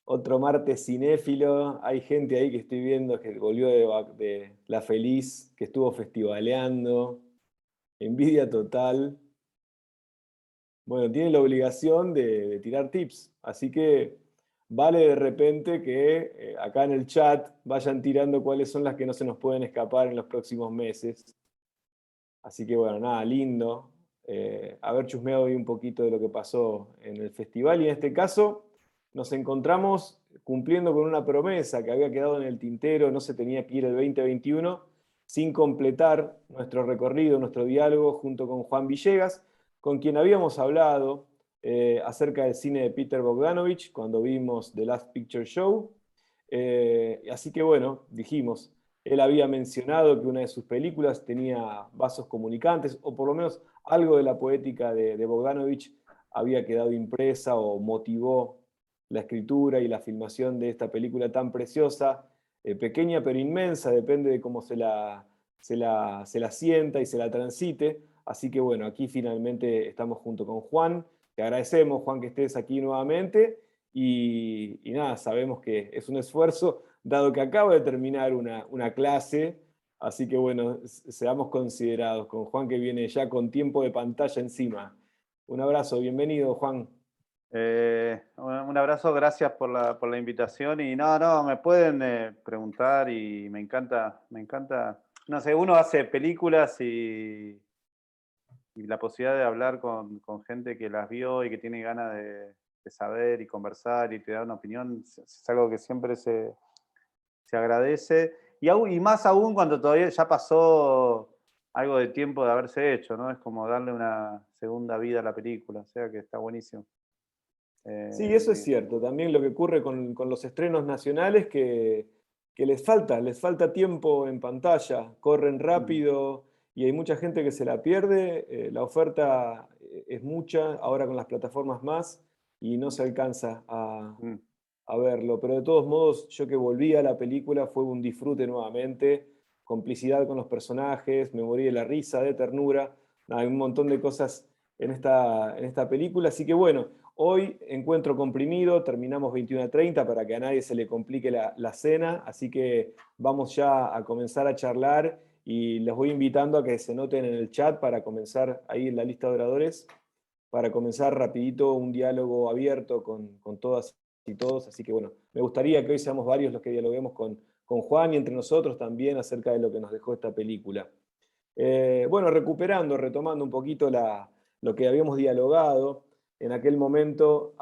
Otro martes cinéfilo. Hay gente ahí que estoy viendo que volvió de La Feliz, que estuvo festivaleando. Envidia total. Bueno, tiene la obligación de tirar tips. Así que vale de repente que acá en el chat vayan tirando cuáles son las que no se nos pueden escapar en los próximos meses. Así que bueno, nada, lindo. Haber chusmeado hoy un poquito de lo que pasó en el festival y en este caso nos encontramos cumpliendo con una promesa que había quedado en el tintero, no se tenía que ir el 2021 sin completar nuestro recorrido, nuestro diálogo junto con Juan Villegas, con quien habíamos hablado acerca del cine de Peter Bogdanovich cuando vimos The Last Picture Show. Así que bueno, dijimos, él había mencionado que una de sus películas tenía vasos comunicantes, o por lo menos algo de la poética de Bogdanovich había quedado impresa o motivó la escritura y la filmación de esta película tan preciosa, pequeña pero inmensa, depende de cómo se la sienta y se la transite. Así que bueno, aquí finalmente estamos junto con Juan. Te agradecemos, Juan, que estés aquí nuevamente. Y nada, sabemos que es un esfuerzo, dado que acabo de terminar una clase, así que bueno, seamos considerados con Juan que viene ya con tiempo de pantalla encima. Un abrazo, bienvenido, Juan. Un abrazo, gracias por la invitación. Y no, me pueden preguntar y me encanta. No sé, uno hace películas y la posibilidad de hablar con gente que las vio y que tiene ganas de saber y conversar y te da una opinión, es algo que siempre se agradece. Y más aún cuando todavía ya pasó algo de tiempo de haberse hecho, ¿no? Es como darle una segunda vida a la película, o sea que está buenísimo. Sí, eso es Eh, cierto. También lo que ocurre con los estrenos nacionales que les falta tiempo en pantalla, corren mm, rápido y hay mucha gente que se la pierde. La oferta es mucha, ahora con las plataformas más, y no se alcanza mm. a verlo. Pero de todos modos, yo que volví a la película fue un disfrute nuevamente, complicidad con los personajes, me morí de la risa, de ternura. Hay un montón de cosas en esta película, así que bueno. Hoy encuentro comprimido, terminamos 21:30 para que a nadie se le complique la cena, así que vamos ya a comenzar a charlar y les voy invitando a que se noten en el chat para comenzar ahí en la lista de oradores, para comenzar rapidito un diálogo abierto con todas y todos, así que bueno, me gustaría que hoy seamos varios los que dialoguemos con Juan y entre nosotros también acerca de lo que nos dejó esta película. Bueno, retomando un poquito lo que habíamos dialogado, en aquel momento,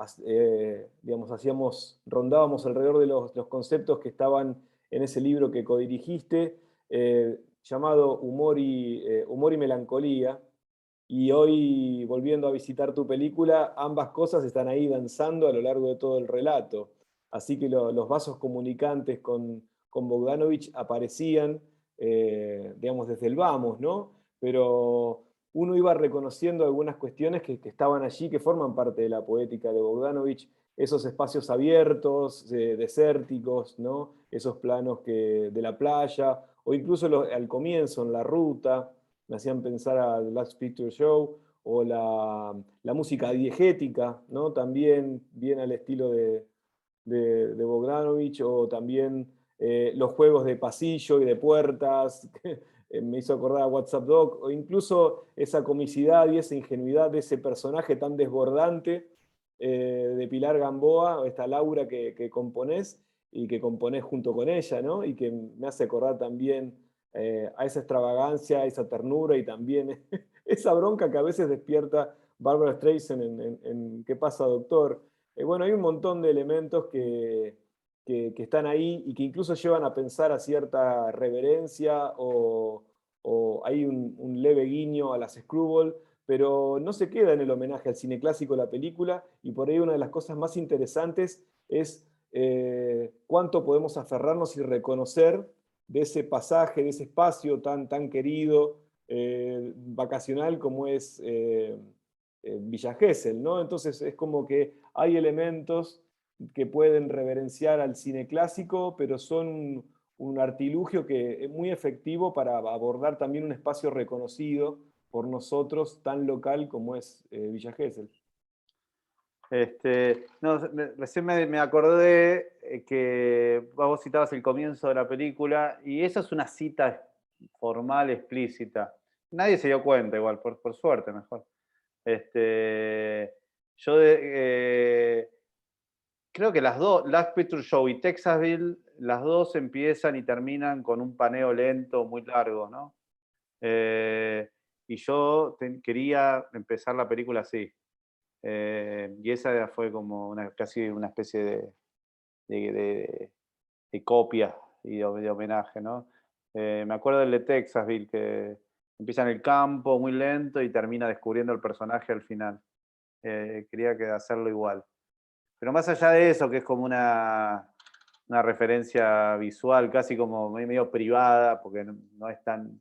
digamos, rondábamos alrededor de los conceptos que estaban en ese libro que codirigiste, llamado Humor y Melancolía, y hoy, volviendo a visitar tu película, ambas cosas están ahí danzando a lo largo de todo el relato. Así que los vasos comunicantes con Bogdanovich aparecían, digamos, desde el vamos, ¿no? Pero uno iba reconociendo algunas cuestiones que estaban allí, que forman parte de la poética de Bogdanovich, esos espacios abiertos, desérticos, ¿no? Esos planos de la playa, o incluso al comienzo, en la ruta, me hacían pensar a The Last Picture Show, o la música diegética, ¿no? También bien al estilo de Bogdanovich, o también los juegos de pasillo y de puertas, me hizo acordar a WhatsApp Doc, o incluso esa comicidad y esa ingenuidad de ese personaje tan desbordante de Pilar Gamboa, esta Laura que componés y que componés junto con ella, ¿no? Y que me hace acordar también a esa extravagancia, a esa ternura y también esa bronca que a veces despierta Barbara Streisand en ¿Qué pasa, doctor? Bueno, hay un montón de elementos que están ahí y que incluso llevan a pensar a cierta reverencia o hay un leve guiño a las Screwball, pero no se queda en el homenaje al cine clásico la película, y por ahí una de las cosas más interesantes es cuánto podemos aferrarnos y reconocer de ese pasaje, de ese espacio tan querido, vacacional como es Villa Gesell, ¿no? Entonces es como que hay elementos que pueden reverenciar al cine clásico, pero son un artilugio que es muy efectivo para abordar también un espacio reconocido por nosotros tan local como es Villa Gesell. No, recién me acordé que vos citabas el comienzo de la película y esa es una cita formal, explícita. Nadie se dio cuenta igual, por suerte mejor. Este, yo creo que las dos, Last Picture Show y Texasville, las dos empiezan y terminan con un paneo lento muy largo, ¿no? Y yo quería empezar la película así. Y esa fue como casi una especie de, de- de copia y de homenaje, ¿no? Me acuerdo del de Texasville, que empieza en el campo muy lento y termina descubriendo el personaje al final. Quería hacerlo igual. Pero más allá de eso, que es como una referencia visual, casi como medio privada, porque no es tan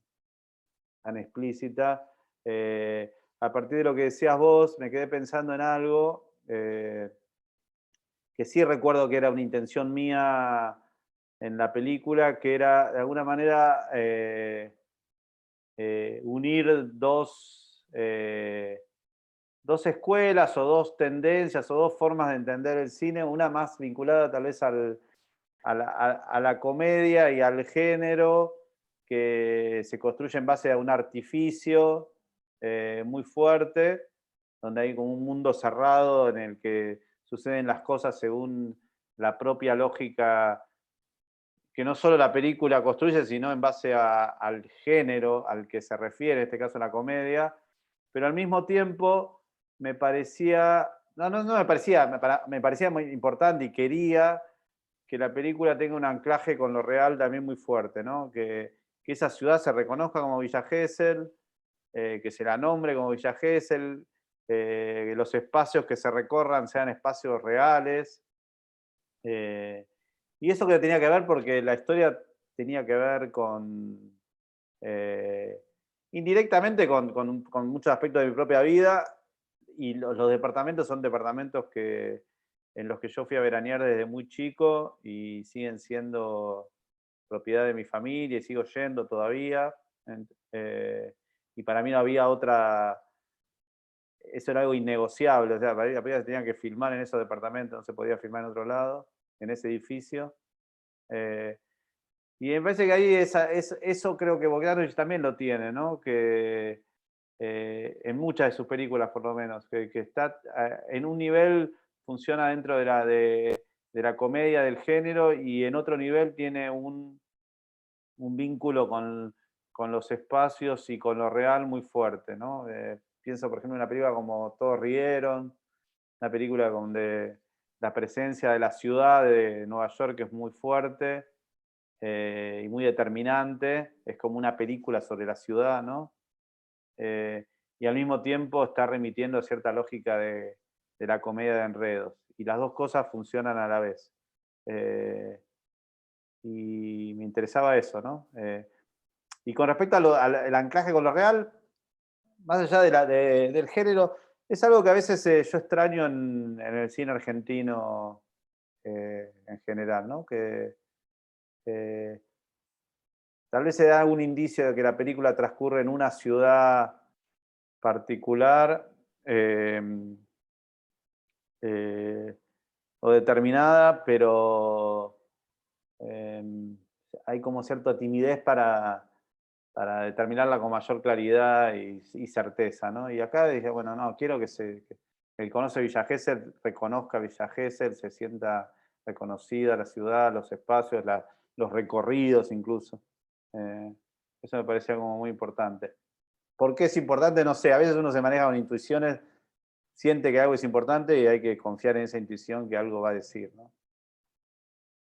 explícita. A partir de lo que decías vos, me quedé pensando en algo que sí recuerdo que era una intención mía en la película, que era de alguna manera unir dos escuelas o dos tendencias o dos formas de entender el cine, una más vinculada tal vez a la comedia y al género que se construye en base a un artificio muy fuerte, donde hay como un mundo cerrado en el que suceden las cosas según la propia lógica que no solo la película construye, sino en base al género al que se refiere, en este caso la comedia, pero al mismo tiempo me parecía, no me parecía, me parecía muy importante y quería que la película tenga un anclaje con lo real también muy fuerte, ¿no? Que esa ciudad se reconozca como Villa Gesell, que se la nombre como Villa Gesell, que los espacios que se recorran sean espacios reales. eh, y eso que tenía que ver porque la historia tenía que ver eh, indirectamente con muchos aspectos de mi propia vida, y los departamentos son departamentos en los que yo fui a veranear desde muy chico y siguen siendo propiedad de mi familia y sigo yendo todavía. Y para mí no había otra, eso era algo innegociable, o sea, para ir a la película se tenía que filmar en esos departamentos, no se podía filmar en otro lado, en ese edificio. Eh, y me parece que ahí eso creo que Bogdanovich también lo tiene, ¿no? Que en muchas de sus películas por lo menos, que está en un nivel funciona dentro de la comedia del género y en otro nivel tiene un vínculo con los espacios y con lo real muy fuerte, ¿no? Pienso, por ejemplo, en una película como Todos rieron, una película donde la presencia de la ciudad de Nueva York es muy fuerte y muy determinante, es como una película sobre la ciudad, ¿no? Y al mismo tiempo está remitiendo a cierta lógica de la comedia de enredos. Y las dos cosas funcionan a la vez. Eh, y me interesaba eso, ¿no? Y con respecto al anclaje con lo real, más allá del género, es algo que a veces yo extraño en el cine argentino en general, ¿no? Que eh, tal vez se da algún indicio de que la película transcurre en una ciudad particular eh, o determinada, pero eh, hay como cierta timidez para determinarla con mayor claridad y certeza, ¿no? Y acá dije, bueno, no, quiero que el que conoce Villa Gesell reconozca Villa Gesell, se sienta reconocida la ciudad, los espacios, los recorridos incluso. Eh, Eso me parecía como muy importante. ¿Por qué es importante? No sé, a veces uno se maneja con intuiciones, siente que algo es importante y hay que confiar en esa intuición que algo va a decir, ¿no?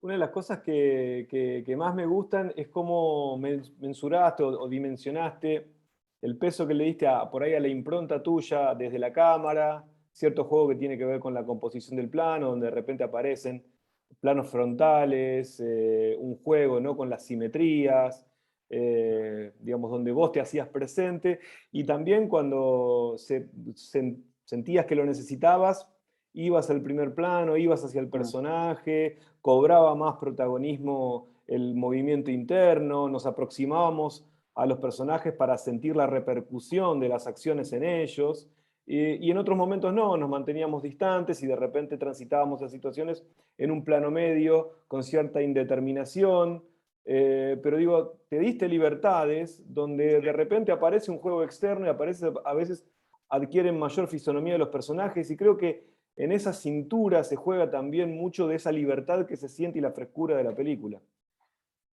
Una de las cosas que más me gustan es cómo mensuraste o dimensionaste el peso que le diste por ahí a la impronta tuya desde la cámara, cierto juego que tiene que ver con la composición del plano, donde de repente aparecen planos frontales, un juego, ¿no? Con las simetrías, digamos, donde vos te hacías presente, y también cuando sentías que lo necesitabas, ibas al primer plano, ibas hacia el Mm. personaje, cobraba más protagonismo el movimiento interno, nos aproximábamos a los personajes para sentir la repercusión de las acciones en ellos, y en otros momentos no, nos manteníamos distantes y de repente transitábamos las situaciones en un plano medio, con cierta indeterminación, pero digo, te diste libertades donde de repente aparece un juego externo y aparece, a veces adquieren mayor fisonomía de los personajes y creo que en esa cintura se juega también mucho de esa libertad que se siente y la frescura de la película.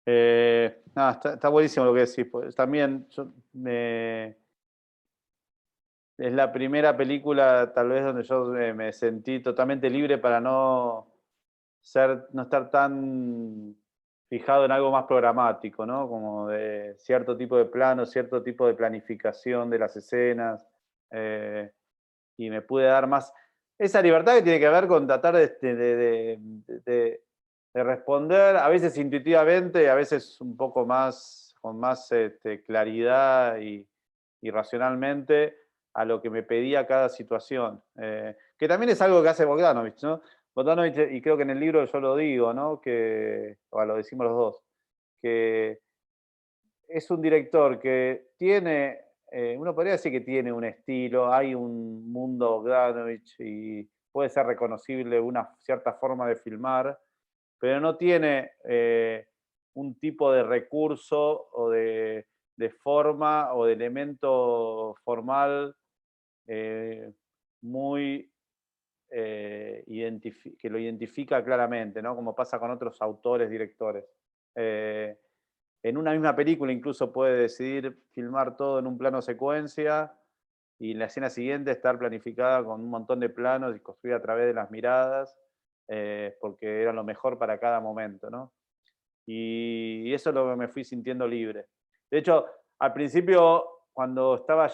Está buenísimo lo que decís. Pues, también es la primera película tal vez donde yo me sentí totalmente libre para no estar tan fijado en algo más programático, ¿no? Como de cierto tipo de plano, cierto tipo de planificación de las escenas. Y me pude dar más esa libertad que tiene que ver con tratar de responder, a veces intuitivamente, a veces un poco más, con más claridad y racionalmente a lo que me pedía cada situación. Que también es algo que hace Bogdanovich, ¿no? Bogdanovich, y creo que en el libro yo lo digo, ¿no? O lo decimos los dos, que es un director que tiene, uno podría decir que tiene un estilo, hay un mundo Bogdanovich y puede ser reconocible una cierta forma de filmar, pero no tiene un tipo de recurso o de forma o de elemento formal eh, muy que lo identifica claramente, ¿no? Como pasa con otros autores, directores. Eh, en una misma película incluso puede decidir filmar todo en un plano secuencia y la escena siguiente estar planificada con un montón de planos y construida a través de las miradas, porque era lo mejor para cada momento, ¿no? Y eso es lo que me fui sintiendo libre. De hecho, al principio, cuando estaba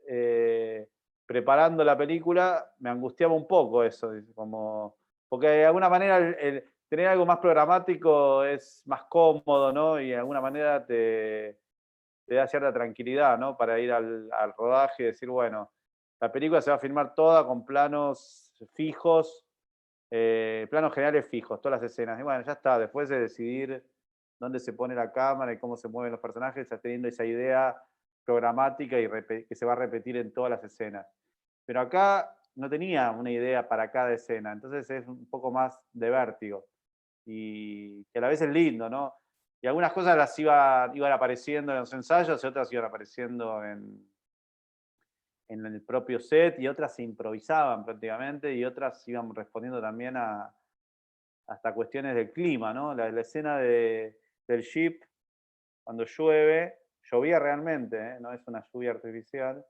eh, preparando la película, me angustiaba un poco eso, como, porque de alguna manera tener algo más programático es más cómodo, ¿no? Y de alguna manera te da cierta tranquilidad, ¿no? Para ir al rodaje y decir, bueno, la película se va a filmar toda con planos fijos, planos generales fijos, todas las escenas. Y bueno, ya está, después de decidir dónde se pone la cámara y cómo se mueven los personajes, ya teniendo esa idea programática y que se va a repetir en todas las escenas. Pero acá no tenía una idea para cada escena, entonces es un poco más de vértigo y que a la vez es lindo, ¿no? Y algunas cosas iban apareciendo en los ensayos y otras iban apareciendo en el propio set y otras se improvisaban prácticamente y otras iban respondiendo también hasta cuestiones del clima, ¿no? La escena del jeep, cuando llueve, llovía realmente, ¿eh? No es una lluvia artificial.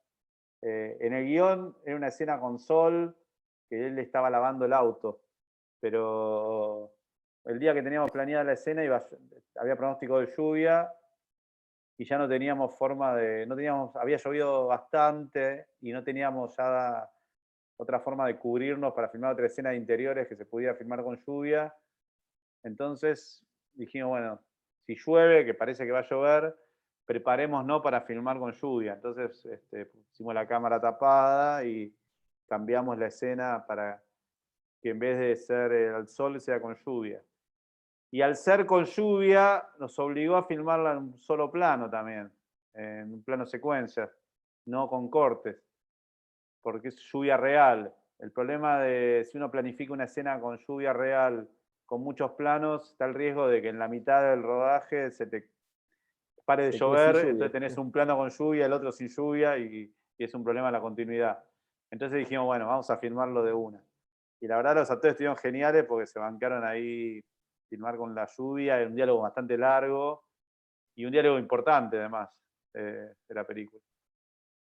En el guión era una escena con sol, que él estaba lavando el auto, pero el día que teníamos planeada la escena había pronóstico de lluvia y ya no teníamos había llovido bastante y no teníamos ya otra forma de cubrirnos para filmar otra escena de interiores que se pudiera filmar con lluvia. Entonces dijimos, bueno, si llueve, que parece que va a llover, preparémonos para filmar con lluvia. Entonces pusimos la cámara tapada y cambiamos la escena para que en vez de ser al sol sea con lluvia. Y al ser con lluvia, nos obligó a filmarla en un solo plano también, en un plano secuencia, no con cortes, porque es lluvia real. El problema de si uno planifica una escena con lluvia real, con muchos planos, está el riesgo de que en la mitad del rodaje se te pare de Se quede sin llover, lluvia. entonces tenés un plano con lluvia, el otro sin lluvia y es un problema la continuidad. Entonces dijimos, bueno, vamos a filmarlo de una. Y la verdad los actores estuvieron geniales porque se bancaron ahí filmar con la lluvia, era un diálogo bastante largo y un diálogo importante además de la película.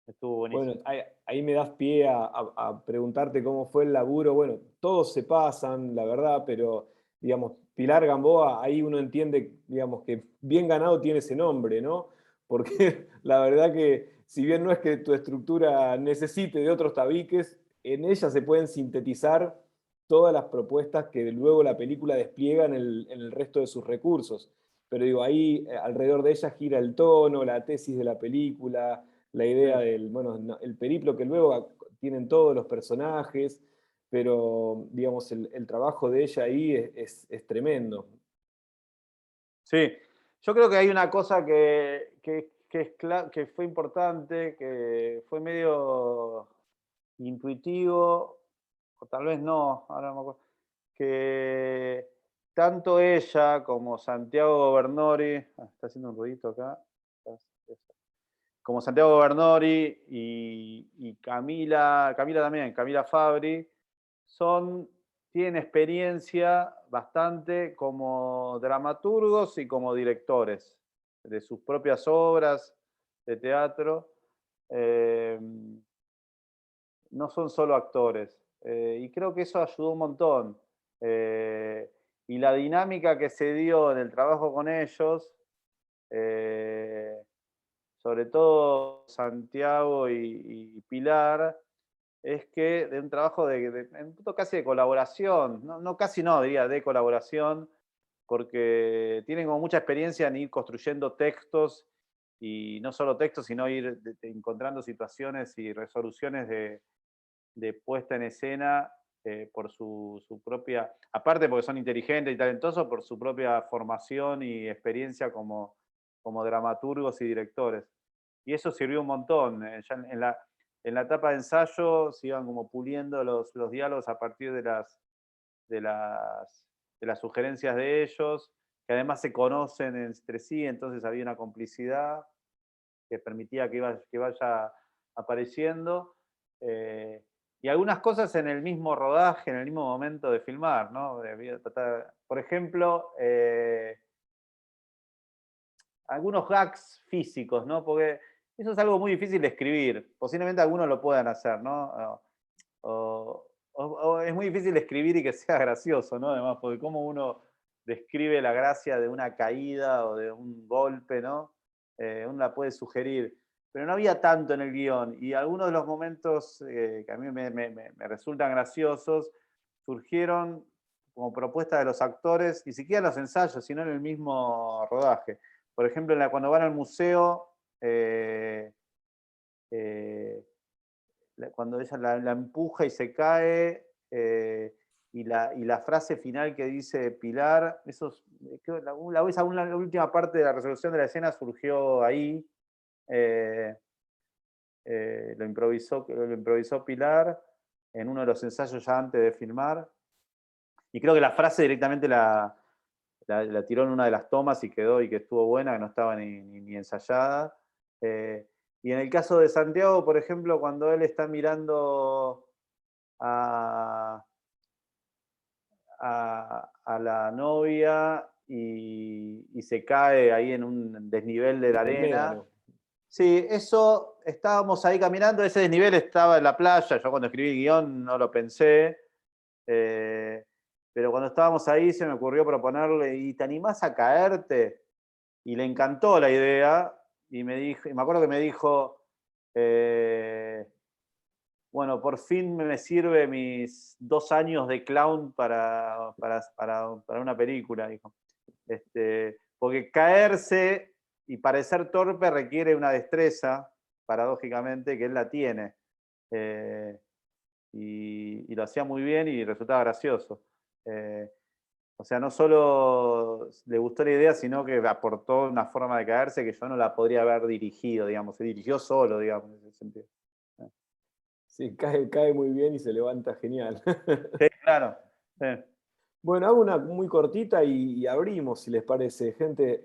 Estuvo Bueno, buenísimo. ahí me das pie a preguntarte cómo fue el laburo. Bueno, todos se pasan, la verdad, pero, digamos, Pilar Gamboa, ahí uno entiende, digamos, que bien ganado tiene ese nombre, ¿no? Porque la verdad que, si bien no es que tu estructura necesite de otros tabiques, en ella se pueden sintetizar todas las propuestas que luego la película despliega en el resto de sus recursos. Pero digo, ahí alrededor de ella gira el tono, la tesis de la película, la idea Sí. del, bueno, el periplo que luego tienen todos los personajes, pero digamos, el trabajo de ella ahí es tremendo. Sí, yo creo que hay una cosa que fue importante, que fue medio intuitivo, o tal vez no, ahora no me acuerdo, que tanto ella como Santiago Bernori, está haciendo un ruidito acá, como Santiago Bernori y Camila también, Camila Fabri, tienen experiencia bastante como dramaturgos y como directores de sus propias obras de teatro. No son solo actores. Y creo que eso ayudó un montón. Y la dinámica que se dio en el trabajo con ellos, sobre todo Santiago y Pilar, es que de un trabajo en un punto casi de colaboración, no casi no, diría de colaboración, porque tienen como mucha experiencia en ir construyendo textos, y no solo textos, sino ir encontrando situaciones y resoluciones de puesta en escena por su propia, aparte porque son inteligentes y talentosos, por su propia formación y experiencia como dramaturgos y directores. Y eso sirvió un montón. Ya en la etapa de ensayo se iban como puliendo los diálogos a partir de las sugerencias de ellos, que además se conocen entre sí, entonces había una complicidad que permitía que vaya apareciendo. Y algunas cosas en el mismo rodaje, en el mismo momento de filmar, ¿no? Por ejemplo, algunos gags físicos, ¿no? Porque eso es algo muy difícil de escribir. Posiblemente algunos lo puedan hacer, ¿no? O es muy difícil de escribir y que sea gracioso, ¿no? Además, porque cómo uno describe la gracia de una caída o de un golpe, ¿no? Uno la puede sugerir. Pero no había tanto en el guión. Y algunos de los momentos que a mí me resultan graciosos surgieron como propuesta de los actores, ni siquiera en los ensayos, sino en el mismo rodaje. Por ejemplo, cuando van al museo, cuando ella la empuja y se cae, y la frase final que dice Pilar, la última parte de la resolución de la escena surgió ahí. Lo improvisó Pilar en uno de los ensayos ya antes de filmar. Y creo que la frase directamente la tiró en una de las tomas y quedó, y que estuvo buena, que no estaba ni ensayada. Y en el caso de Santiago, por ejemplo, cuando él está mirando a la novia y se cae ahí en un desnivel de la El arena. médano. Sí, eso, estábamos ahí caminando, ese desnivel estaba en la playa, yo cuando escribí el guión no lo pensé, pero cuando estábamos ahí se me ocurrió proponerle, ¿y te animás a caerte? Y le encantó la idea, y me acuerdo que me dijo, bueno, por fin me sirve mis 2 años de clown para una película, dijo. Porque caerse y parecer torpe requiere una destreza, paradójicamente, que él la tiene. Y lo hacía muy bien y resultaba gracioso. O sea, no solo le gustó la idea, sino que aportó una forma de caerse que yo no la podría haber dirigido, digamos. Se dirigió solo, digamos, en ese sentido. Sí, cae muy bien y se levanta genial. Sí, claro. Sí. Bueno, hago una muy cortita y abrimos, si les parece, gente.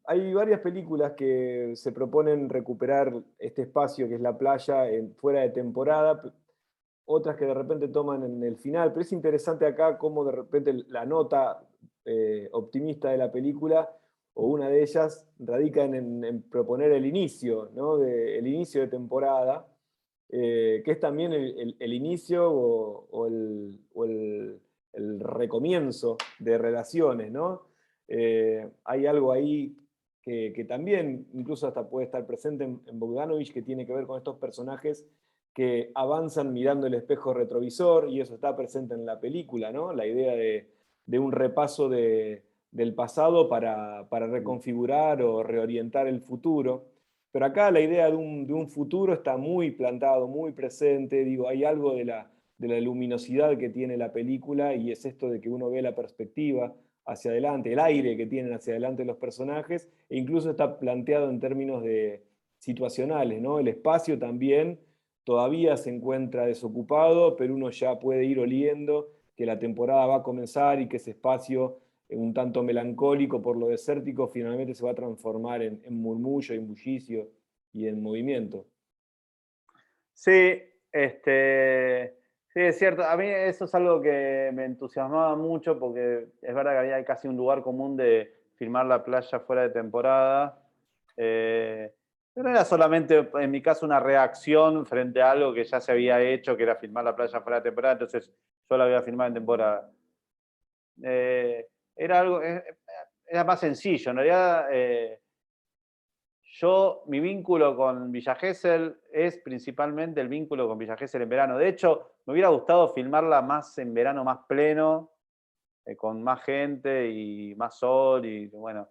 Hay varias películas que se proponen recuperar este espacio que es la playa fuera de temporada, otras que de repente toman en el final, pero es interesante acá cómo de repente la nota optimista de la película, o una de ellas, radica en proponer el inicio, ¿no? El inicio de temporada, que es también el inicio o el recomienzo de relaciones, ¿no? Hay algo ahí que también incluso hasta puede estar presente en Bogdanovich, que tiene que ver con estos personajes que avanzan mirando el espejo retrovisor, y eso está presente en la película, ¿no? La idea de un repaso del pasado para reconfigurar o reorientar el futuro. Pero acá la idea de un futuro está muy plantado, muy presente. Digo, hay algo de la luminosidad que tiene la película, y es esto de que uno ve la perspectiva hacia adelante, el aire que tienen hacia adelante los personajes, e incluso está planteado en términos situacionales, ¿no? El espacio también todavía se encuentra desocupado, pero uno ya puede ir oliendo que la temporada va a comenzar y que ese espacio un tanto melancólico por lo desértico finalmente se va a transformar en murmullo, en bullicio y en movimiento. Sí, sí, es cierto. A mí eso es algo que me entusiasmaba mucho porque es verdad que había casi un lugar común de filmar la playa fuera de temporada. Pero era solamente, en mi caso, una reacción frente a algo que ya se había hecho, que era filmar la playa fuera de temporada, entonces yo la voy a filmar en temporada. Era algo, era más sencillo. En realidad, mi vínculo con Villa Gesell es principalmente el vínculo con Villa Gesell en verano. De hecho, me hubiera gustado filmarla más en verano, más pleno, con más gente y más sol. Y bueno,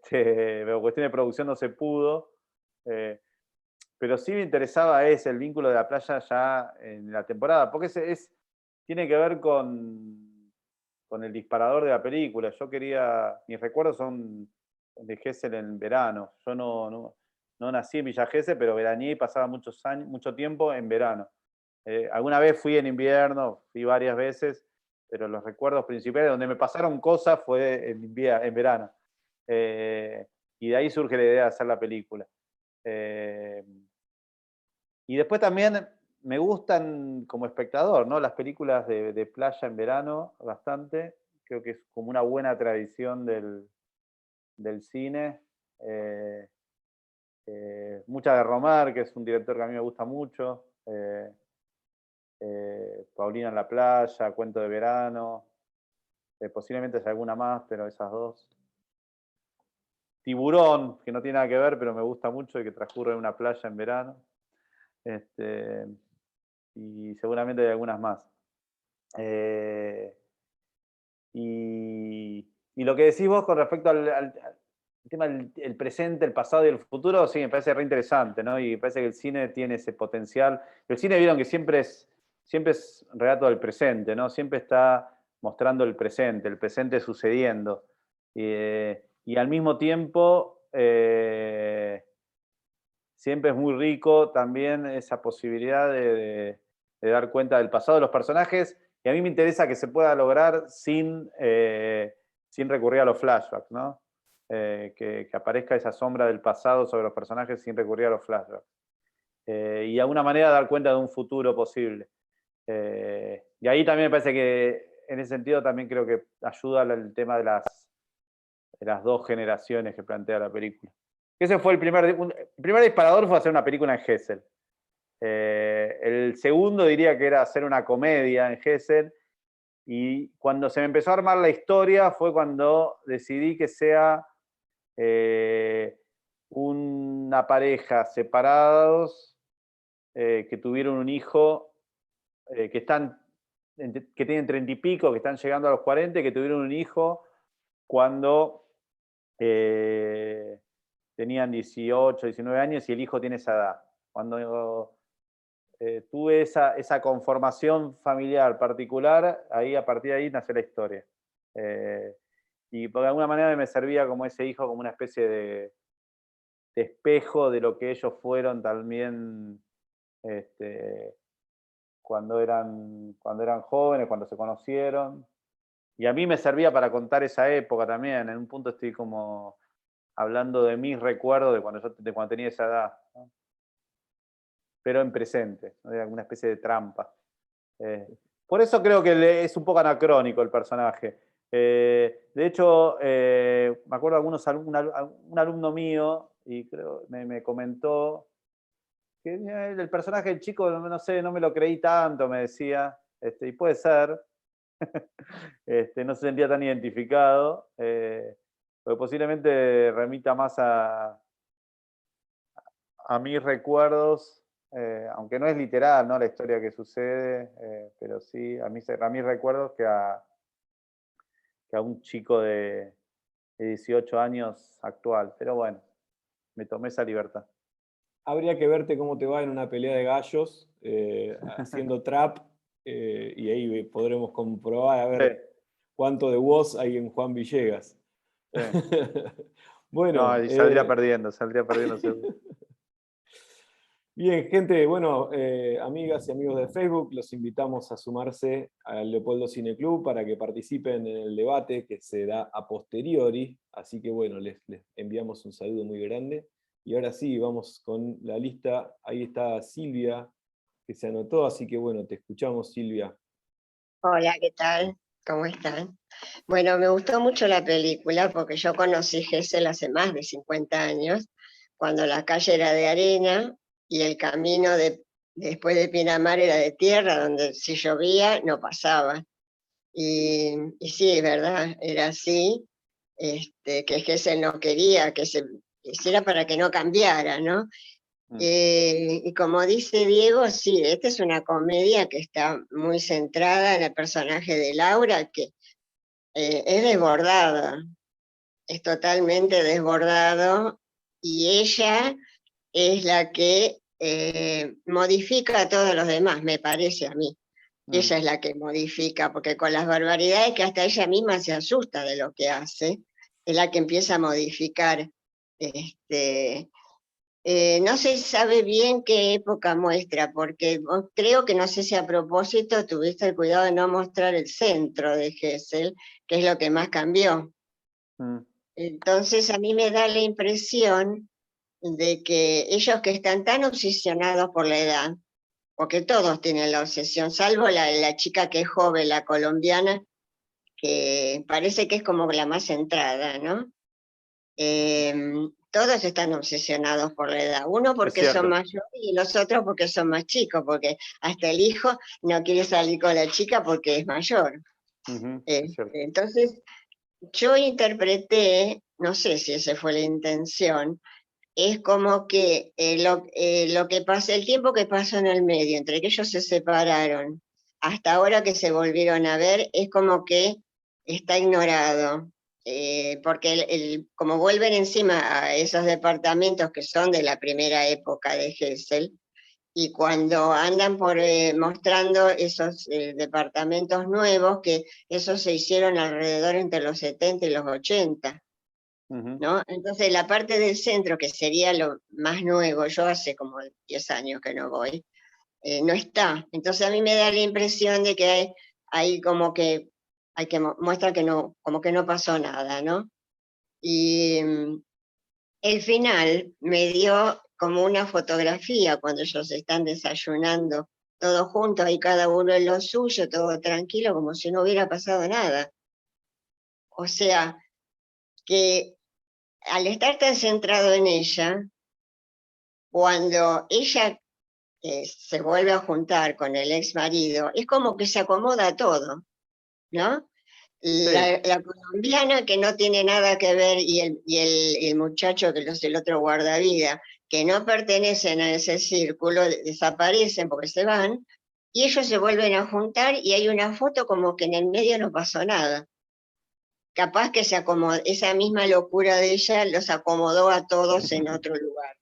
pero cuestión de producción no se pudo. Pero sí me interesaba el vínculo de la playa ya en la temporada, porque tiene que ver con el disparador de la película. Mis recuerdos son de Gesell en verano. Yo no nací en Villa Gesell, pero veraneé y pasaba mucho tiempo en verano. Alguna vez fui en invierno, fui varias veces, pero los recuerdos principales donde me pasaron cosas fue en verano. Y de ahí surge la idea de hacer la película. Y después también me gustan como espectador, ¿no? Las películas de playa en verano, bastante. Creo que es como una buena tradición del cine. Mucha de Romar, que es un director que a mí me gusta mucho. Paulina en la playa, Cuento de verano. Posiblemente haya alguna más, pero esas dos. Tiburón, que no tiene nada que ver, pero me gusta mucho y que transcurre en una playa en verano. Y seguramente hay algunas más. Y lo que decís vos con respecto al tema del presente, el pasado y el futuro, sí, me parece re interesante, ¿no? Y me parece que el cine tiene ese potencial. El cine, vieron que siempre es relato del presente, ¿no? Siempre está mostrando el presente sucediendo. Y al mismo tiempo, siempre es muy rico también esa posibilidad de dar cuenta del pasado de los personajes. Y a mí me interesa que se pueda lograr sin recurrir a los flashbacks, ¿no? Que aparezca esa sombra del pasado sobre los personajes sin recurrir a los flashbacks. Y de alguna manera dar cuenta de un futuro posible. Y ahí también me parece que, en ese sentido, también creo que ayuda el tema de las dos generaciones que plantea la película. Ese fue el primer disparador, fue hacer una película en Gesell. El segundo diría que era hacer una comedia en Gesell. Y cuando se me empezó a armar la historia fue cuando decidí que sea una pareja separados, que tuvieron un hijo, que tienen 30 y pico, que están llegando a los 40, que tuvieron un hijo cuando tenían 18, 19 años y el hijo tiene esa edad. Cuando tuve esa conformación familiar particular, a partir de ahí nació la historia. Y de alguna manera me servía como ese hijo, como una especie de espejo de lo que ellos fueron también cuando eran jóvenes, cuando se conocieron. Y a mí me servía para contar esa época también. En un punto estoy como hablando de mis recuerdos de cuando tenía esa edad, ¿no? Pero en presente, ¿no? De alguna especie de trampa. Por eso creo que es un poco anacrónico el personaje. De hecho, me acuerdo un alumno mío, y creo me comentó que el personaje del chico, no sé, no me lo creí tanto, me decía, y puede ser, no se sentía tan identificado, porque posiblemente remita más a mis recuerdos, aunque no es literal, ¿no?, la historia que sucede, pero sí a mis recuerdos que a un chico de 18 años actual. Pero bueno, me tomé esa libertad. Habría que verte cómo te va en una pelea de gallos, haciendo trap, y ahí podremos comprobar a ver Sí, cuánto de voz hay en Juan Villegas. sí. No, Bueno, y saldría perdiendo seguro. Bien, gente, bueno, amigas y amigos de Facebook, los invitamos a sumarse al Leopoldo Cine Club para que participen en el debate que se da a posteriori. Así que bueno, les enviamos un saludo muy grande. Y ahora sí, vamos con la lista. Ahí está Silvia, que se anotó, así que bueno, te escuchamos, Silvia. Hola, ¿qué tal? ¿Cómo están? Bueno, me gustó mucho la película porque yo conocí Gesell hace más de 50 años, cuando la calle era de arena y el camino después de Pinamar era de tierra, donde si llovía no pasaba. Y sí, es verdad, era así, que Gesell no quería que se hiciera para que no cambiara, ¿no? Y como dice Diego, sí, esta es una comedia que está muy centrada en el personaje de Laura, que es desbordada, es totalmente desbordado, y ella es la que modifica a todos los demás, me parece a mí. Ella es la que modifica, porque con las barbaridades que hasta ella misma se asusta de lo que hace, es la que empieza a modificar. Este, no se sabe bien qué época muestra, porque creo que no sé si a propósito tuviste el cuidado de no mostrar el centro de Gesell, que es lo que más cambió. Mm. Entonces a mí me da la impresión de que ellos que están tan obsesionados por la edad, porque todos tienen la obsesión, salvo la chica que es joven, la colombiana, que parece que es como la más centrada, ¿no? Todos están obsesionados por la edad, uno Es porque son cierto. mayores y los otros porque son más chicos, porque hasta el hijo no quiere salir con la chica porque es mayor. Es cierto. Entonces, yo interpreté, no sé si esa fue la intención, es como que lo que pasa, el tiempo que pasó en el medio, entre que ellos se separaron, hasta ahora que se volvieron a ver, es como que está ignorado. Porque como vuelven encima a esos departamentos que son de la primera época de Gesell, y cuando andan por mostrando esos departamentos nuevos, que esos se hicieron alrededor entre los 70 y los 80. ¿No? Entonces la parte del centro, que sería lo más nuevo, yo hace como 10 años que no voy, no está. Entonces a mí me da la impresión de que hay como que, muestra que no, como que no pasó nada, ¿no? Y el final me dio como una fotografía cuando ellos están desayunando todos juntos y cada uno en lo suyo, todo tranquilo, como si no hubiera pasado nada. O sea, que al estar tan centrado en ella, cuando ella se vuelve a juntar con el ex marido, es como que se acomoda todo, ¿no? Sí. La colombiana que no tiene nada que ver y el muchacho que es el otro guardavida, que no pertenecen a ese círculo, desaparecen porque se van, y ellos se vuelven a juntar y hay una foto como que en el medio no pasó nada. Capaz que se acomodó, esa misma locura de ella los acomodó a todos en otro lugar,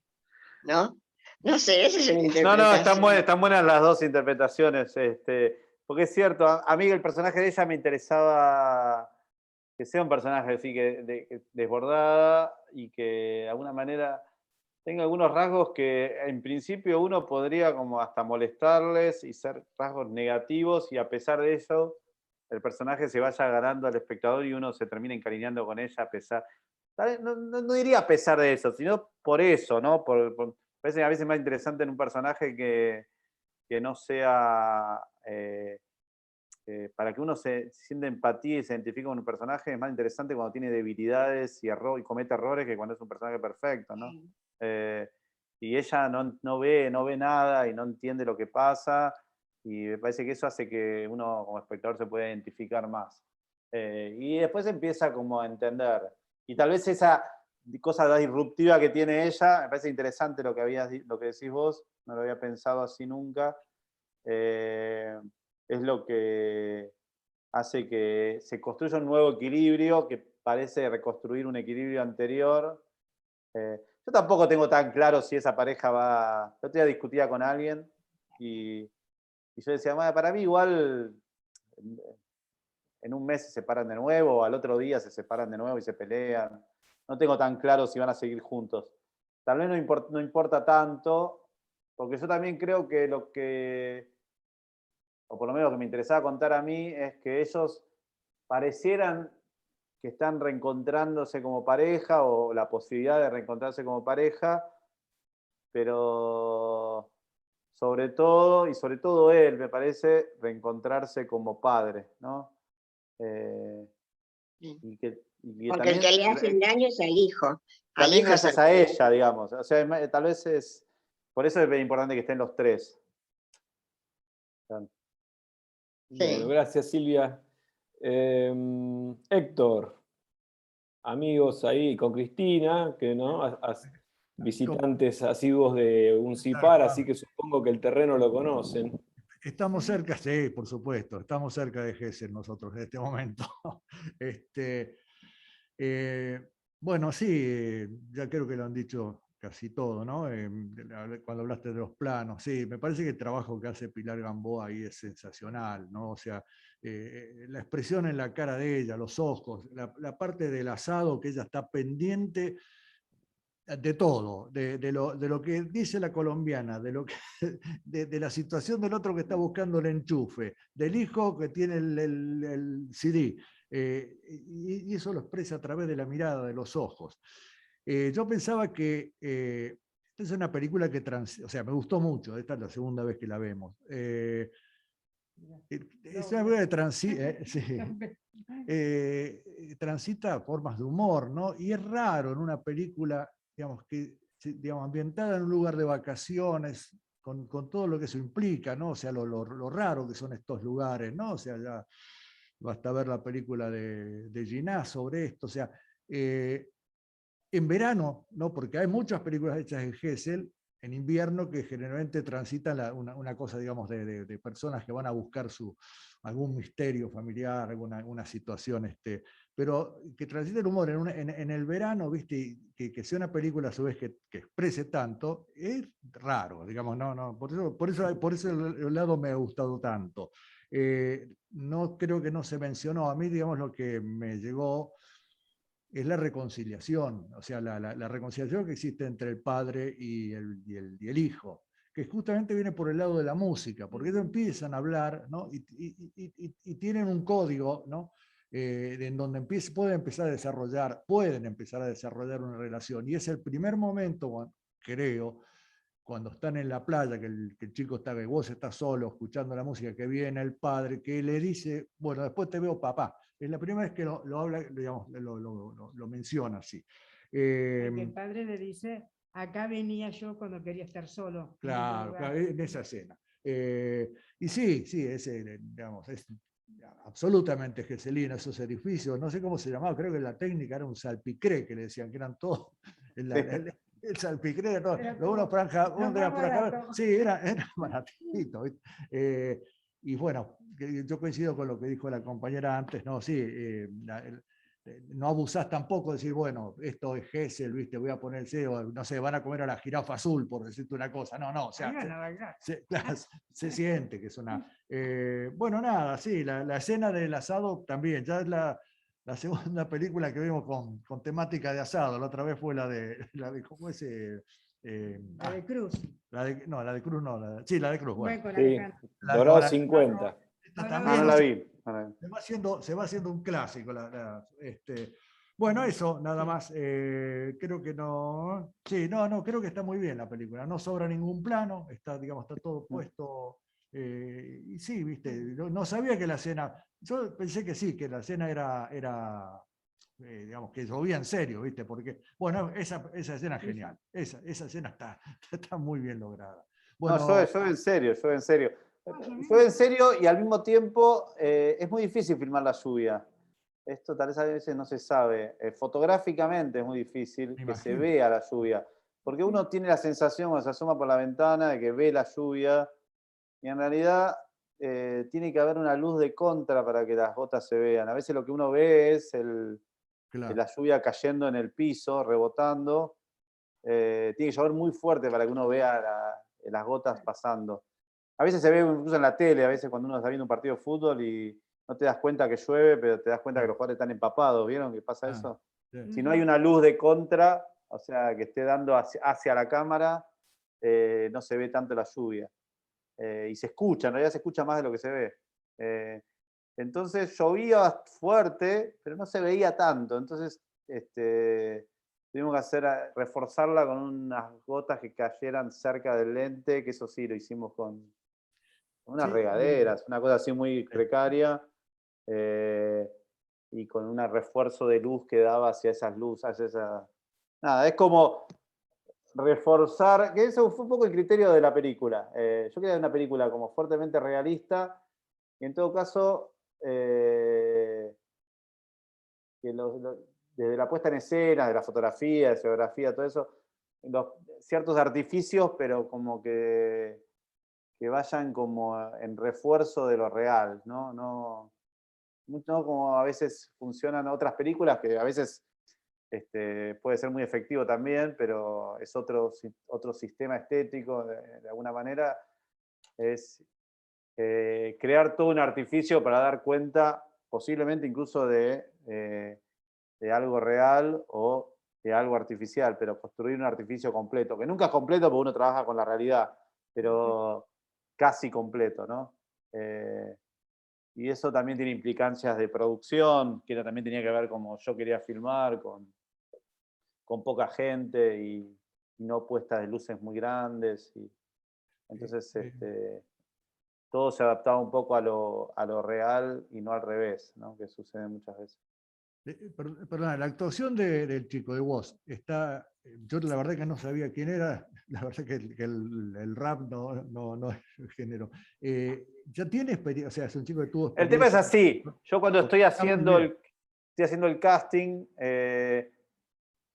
¿no? No sé, esa es una No, interpretación. están buenas las dos interpretaciones, porque es cierto, a mí el personaje de ella me interesaba que sea un personaje así que desbordada y que de alguna manera tenga algunos rasgos que en principio uno podría como hasta molestarles y ser rasgos negativos, y a pesar de eso el personaje se vaya ganando al espectador y uno se termina encariñando con ella a pesar, tal vez no diría a pesar de eso, sino por eso, ¿no? Parece a veces más interesante en un personaje que no sea, para que uno se sienta empatía y se identifique con un personaje, es más interesante cuando tiene debilidades y comete errores que cuando es un personaje perfecto, ¿no? Eh, y ella no ve nada y no entiende lo que pasa, y me parece que eso hace que uno como espectador se pueda identificar más. Y después empieza como a entender. Y tal vez esa cosa disruptiva que tiene ella, me parece interesante lo que decís vos, no lo había pensado así nunca. Es lo que hace que se construya un nuevo equilibrio que parece reconstruir un equilibrio anterior. Yo tampoco tengo tan claro si esa pareja va. El otro día discutía con alguien y yo decía, "Bueno, para mí igual en un mes se separan de nuevo, al otro día se separan de nuevo y se pelean. No tengo tan claro si van a seguir juntos. Tal vez no importa tanto, Porque yo también creo que o por lo menos lo que me interesaba contar a mí, es que ellos parecieran que están reencontrándose como pareja o la posibilidad de reencontrarse como pareja, pero sobre todo él, me parece, reencontrarse como padre, ¿no? Sí. Y que Porque el también, que le hace el daño es al hijo. Al también hijo es gracias al a que... ella, digamos. O sea, tal vez por eso es importante que estén los tres. Bueno, Sí. gracias Silvia. Héctor, amigos ahí con Cristina, que no, ¿Cómo visitantes asiduos de un estás, CIPAR, así Juan? que supongo que el terreno lo conocen. Estamos cerca, sí, por supuesto, estamos cerca de Gesell nosotros en este momento. Este, eh, bueno, sí, ya creo que lo han dicho casi todo, ¿no? Cuando hablaste de los planos, sí, me parece que el trabajo que hace Pilar Gamboa ahí es sensacional, ¿no? O sea, la expresión en la cara de ella, los ojos, la parte del asado que ella está pendiente de todo, de lo que dice la colombiana, de la situación del otro que está buscando el enchufe, del hijo que tiene el CD, y eso lo expresa a través de la mirada, de los ojos. Yo pensaba que esta es una película que, o sea, me gustó mucho, esta es la segunda vez que la vemos. Es una película que transita formas de humor, ¿no? Y es raro en una película, digamos, digamos, ambientada en un lugar de vacaciones, con todo lo que eso implica, ¿no? O sea, lo raro que son estos lugares, ¿no? O sea, ya basta ver la película de Ginás sobre esto, o sea, en verano, ¿no? Porque hay muchas películas hechas en Gesell, en invierno, que generalmente transitan una cosa, digamos, de personas que van a buscar algún misterio familiar, alguna situación, pero que transite el humor en el verano, ¿viste? Que sea una película a su vez que exprese tanto, es raro, digamos, no, por eso el lado me ha gustado tanto. No creo que no se mencionó, a mí, digamos, lo que me llegó es la reconciliación, o sea, la reconciliación que existe entre el padre y el hijo, que justamente viene por el lado de la música, porque ellos empiezan a hablar, ¿no? Y tienen un código, ¿no? En donde pueden empezar a desarrollar una relación, y es el primer momento, creo, cuando están en la playa, que el chico está, que vos estás solo escuchando la música, que viene el padre, que le dice, bueno, después te veo papá. Es la primera vez que lo habla, digamos, lo menciona así. Porque el padre le dice, acá venía yo cuando quería estar solo. Claro, claro, en esa escena. Y sí, digamos, es absolutamente geselino esos edificios, no sé cómo se llamaba, creo que la técnica era un salpicré, que le decían que eran todos, el salpicré, uno franja, sí, era baratito. Y bueno, yo coincido con lo que dijo la compañera antes, no, sí, no abusás tampoco de decir, bueno, esto es Gesell, ¿viste? Voy a poner el CEO, no sé, van a comer a la jirafa azul, por decirte una cosa. No, o sea, se siente que es una... bueno, nada, sí, la escena del asado también, ya es la segunda película que vimos con temática de asado, la otra vez fue la de ¿cómo es? La de Cruz. No, la de Cruz no, sí, la de Cruz, bueno. Sí, La Dorado de 50. esta No, también, no o la sea, vi. se va haciendo un clásico. Bueno, eso, nada más. Creo que no. Sí, no, creo que está muy bien la película. No sobra ningún plano, está, digamos, está todo puesto. Y sí, viste, no sabía que la escena. Yo pensé que sí, que la escena era digamos, que llovía en serio, viste, porque, bueno, esa escena es genial. Esa escena está muy bien lograda. No, Bueno, yo en serio, yo en serio. Yo en serio y al mismo tiempo es muy difícil filmar la lluvia. Esto tal vez a veces no se sabe. Fotográficamente es muy difícil me que se imagino. vea la lluvia. Porque uno tiene la sensación cuando se asoma por la ventana de que ve la lluvia y en realidad tiene que haber una luz de contra para que las gotas se vean. A veces lo que uno ve es Claro. la lluvia cayendo en el piso, rebotando. Tiene que llover muy fuerte para que uno vea las gotas pasando. A veces se ve incluso en la tele, a veces cuando uno está viendo un partido de fútbol y no te das cuenta que llueve, pero te das cuenta que los jugadores están empapados. ¿Vieron que pasa eso? Sí. Si no hay una luz de contra, o sea, que esté dando hacia la cámara, no se ve tanto la lluvia. Y se escucha, en realidad se escucha más de lo que se ve. Entonces llovía fuerte, pero no se veía tanto. Entonces tuvimos que reforzarla con unas gotas que cayeran cerca del lente, que eso sí lo hicimos con unas Sí, regaderas, una cosa así muy precaria, y con un refuerzo de luz que daba hacia esas luces, hacia esa... Nada, es como reforzar, que eso fue un poco el criterio de la película. Yo quería una película como fuertemente realista, y en todo caso, que desde la puesta en escena, de la fotografía, de la escenografía, todo eso, ciertos artificios, pero como que vayan como en refuerzo de lo real, ¿no? No como a veces funcionan otras películas, que a veces puede ser muy efectivo también, pero es otro sistema estético, de alguna manera, es crear todo un artificio para dar cuenta, posiblemente incluso de algo real o de algo artificial, pero construir un artificio completo, que nunca es completo porque uno trabaja con la realidad, pero casi completo, ¿no? Y eso también tiene implicancias de producción, que también tenía que ver como yo quería filmar, con poca gente y no puestas de luces muy grandes. Y entonces todo se adaptaba un poco a lo real y no al revés, ¿no? Que sucede muchas veces. Perdona, la actuación del chico, de Woz, yo la verdad que no sabía quién era, la verdad que el rap no es el género. Ya tiene experiencia, o sea, es un chico que tuvo El tema es experiencia. así, yo cuando estoy Está muy haciendo bien. el casting,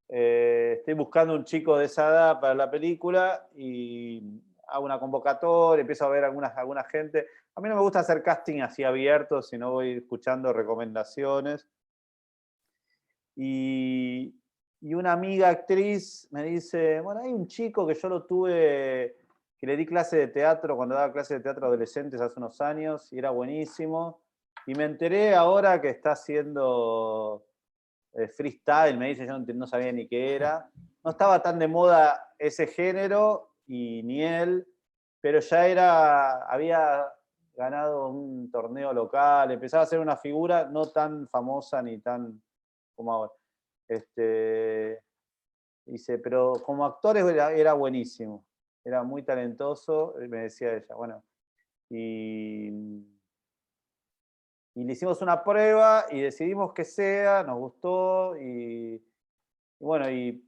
estoy buscando un chico de esa edad para la película y hago una convocatoria, empiezo a ver alguna gente. A mí no me gusta hacer casting así abierto, sino voy escuchando recomendaciones. Y una amiga actriz me dice, bueno, hay un chico que yo lo tuve, que le di clase de teatro cuando daba clase de teatro a adolescentes hace unos años, y era buenísimo. Y me enteré ahora que está haciendo freestyle, me dice, yo no sabía ni qué era. No estaba tan de moda ese género, y ni él, pero ya había ganado un torneo local, empezaba a ser una figura no tan famosa ni tan como ahora. Dice, pero como actor era buenísimo, era muy talentoso, me decía ella. Bueno, y le hicimos una prueba y decidimos que sea, nos gustó, y bueno, y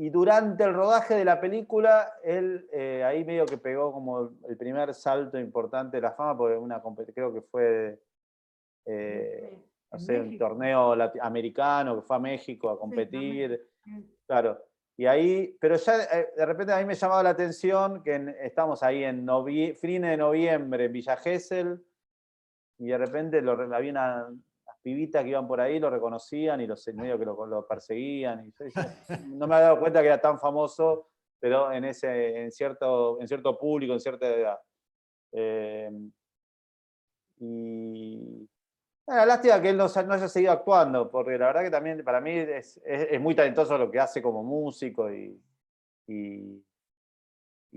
durante el rodaje de la película, él ahí medio que pegó como el primer salto importante de la fama, porque creo que fue no sé, un torneo americano, que fue a México a competir. Claro. Y ahí, pero ya de repente a mí me llamaba la atención que estamos ahí en fin de noviembre en Villa Gesell, y de repente había unas pibitas que iban por ahí, lo reconocían y medio que lo perseguían. Y yo decía, no me había dado cuenta que era tan famoso, pero en cierto público, en cierta edad. Y la lástima que él no haya seguido actuando, porque la verdad que también para mí es muy talentoso lo que hace como músico y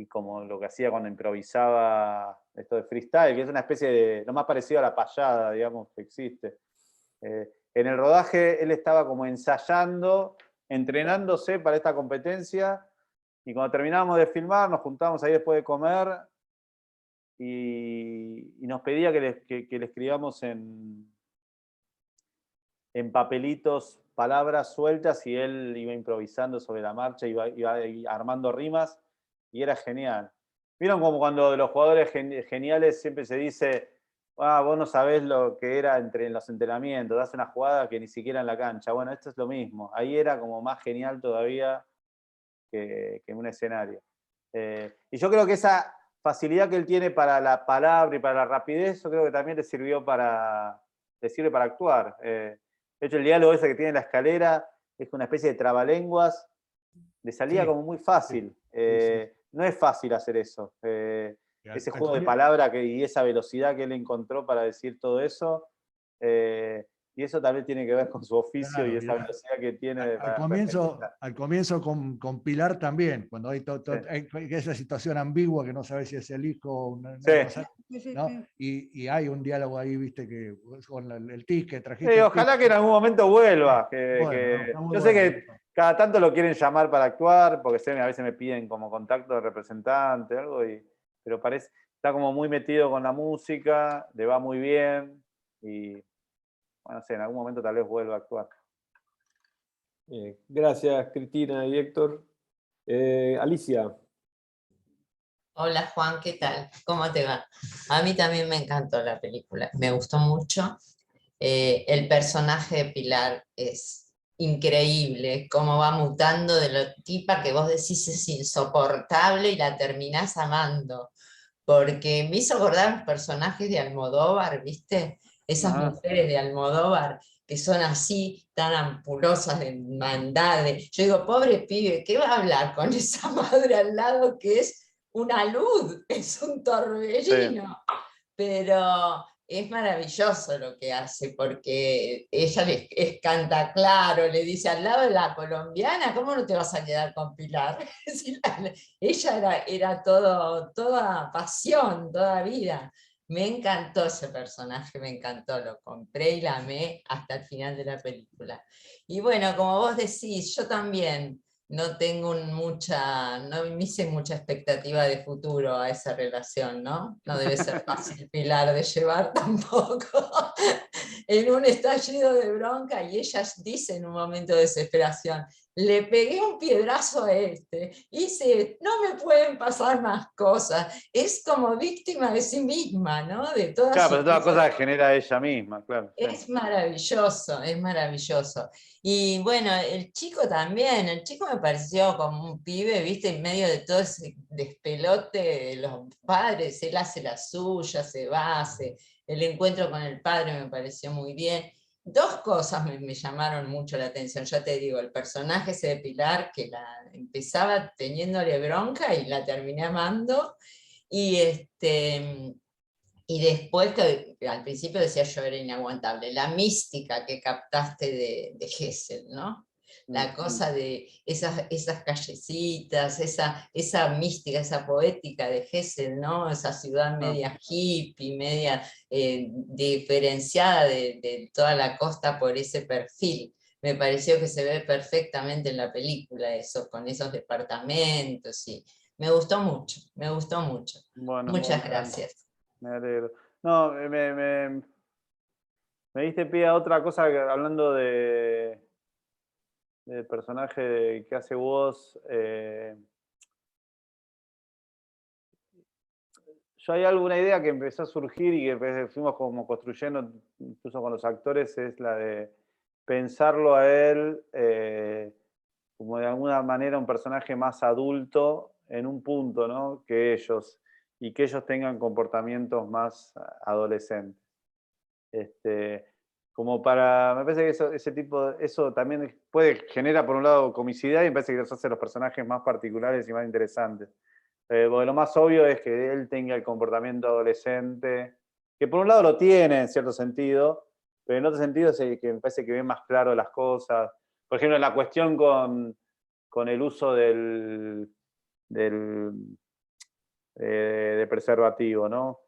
como lo que hacía cuando improvisaba esto de freestyle, que es una especie de lo más parecido a la payada, digamos, que existe. En el rodaje él estaba como ensayando, entrenándose para esta competencia, y cuando terminábamos de filmar nos juntábamos ahí después de comer y nos pedía que le escribamos en papelitos palabras sueltas, y él iba improvisando sobre la marcha, iba armando rimas, y era genial. ¿Vieron como cuando de los jugadores geniales siempre se dice, vos no sabés lo que era en los entrenamientos, das una jugada que ni siquiera en la cancha? Bueno, esto es lo mismo. Ahí era como más genial todavía que en un escenario. Y yo creo que esa facilidad que él tiene para la palabra y para la rapidez, yo creo que también le sirve para actuar. De hecho, el diálogo ese que tiene en la escalera es una especie de trabalenguas, le salía como muy fácil. No es fácil hacer eso. Ese juego de palabra y esa velocidad que él encontró para decir todo eso. Y Y eso también tiene que ver con su oficio Claro, y esa mirá. velocidad que tiene. Al comienzo con Pilar también, cuando hay, Sí. hay esa situación ambigua que no sabes si es el hijo o Sí. ¿no? Y hay un diálogo ahí, viste, que con el ticket, trajiste Sí, el ojalá que en ticket. algún momento vuelva. Bueno, no, está muy Yo sé bueno. que cada tanto lo quieren llamar para actuar, porque a veces me piden como contacto de representante, algo, pero está como muy metido con la música, le va muy bien, y bueno, no sé, en algún momento tal vez vuelva a actuar. Gracias, Cristina y Héctor. Alicia. Hola Juan, ¿qué tal? ¿Cómo te va? A mí también me encantó la película, me gustó mucho. El personaje de Pilar es increíble, cómo va mutando de lo tipa que vos decís es insoportable y la terminás amando, porque me hizo acordar los personajes de Almodóvar, ¿viste? Esas Ajá. mujeres de Almodóvar que son así, tan ampulosas de maldades. Yo digo, pobre pibe, ¿qué va a hablar con esa madre al lado que es una luz, es un torbellino? Sí. Pero es maravilloso lo que hace, porque ella canta claro, le dice al lado de la colombiana, ¿cómo no te vas a quedar con Pilar? Ella era toda pasión, toda vida. Me encantó ese personaje, me encantó, lo compré y la amé hasta el final de la película. Y bueno, como vos decís, yo también no tengo no me hice mucha expectativa de futuro a esa relación, ¿no? No debe ser fácil, Pilar, de llevar tampoco. En un estallido de bronca, y ella dice en un momento de desesperación, le pegué un piedrazo a no me pueden pasar más cosas. Es como víctima de sí misma, ¿no? De todas Claro, pero sus es toda cosas. cosa que genera ella misma, claro. Sí. Es maravilloso, es maravilloso. Y bueno, el chico también, el chico me pareció como un pibe, viste, en medio de todo ese despelote de los padres, él hace la suya, se va, el encuentro con el padre me pareció muy bien. Dos cosas me llamaron mucho la atención, ya te digo, el personaje ese de Pilar, que la empezaba teniéndole bronca y la terminé amando, y y después, que al principio decía yo era inaguantable, la mística que captaste de Hessel, ¿no? La cosa de esas callecitas, esa mística, esa poética de Hessel, ¿no? Esa ciudad media hippie, media diferenciada de toda la costa por ese perfil. Me pareció que se ve perfectamente en la película eso, con esos departamentos, y me gustó mucho, me gustó mucho. Bueno, Muchas gracias. me alegro. No, me diste pie a otra cosa hablando del personaje que hace vos. Yo hay alguna idea que empezó a surgir y que fuimos como construyendo, incluso con los actores, es la de pensarlo a él como de alguna manera un personaje más adulto en un punto, ¿no? Que ellos, y que ellos tengan comportamientos más adolescentes. Como me parece que eso también genera por un lado comicidad y me parece que los hace los personajes más particulares y más interesantes. Porque lo más obvio es que él tenga el comportamiento adolescente, que por un lado lo tiene en cierto sentido, pero en otro sentido es que me parece que ve más claro las cosas. Por ejemplo, la cuestión con el uso de preservativo, ¿no?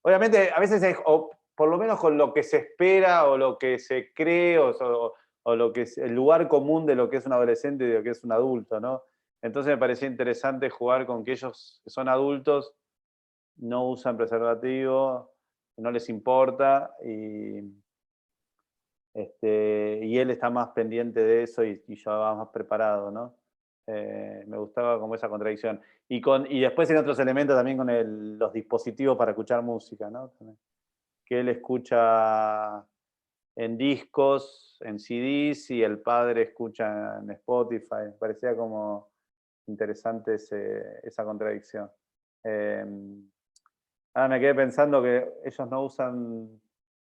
Obviamente, a veces o por lo menos con lo que se espera o lo que se cree o lo que es el lugar común de lo que es un adolescente y de lo que es un adulto, ¿no? Entonces me parecía interesante jugar con que ellos, que son adultos, no usan preservativo, no les importa, y él está más pendiente de eso y ya va más preparado, ¿no? Me gustaba como esa contradicción. Y después en otros elementos también con los dispositivos para escuchar música, ¿no? Que él escucha en discos, en CDs, y el padre escucha en Spotify. Me parecía como interesante esa contradicción. Ahora me quedé pensando que ellos no usan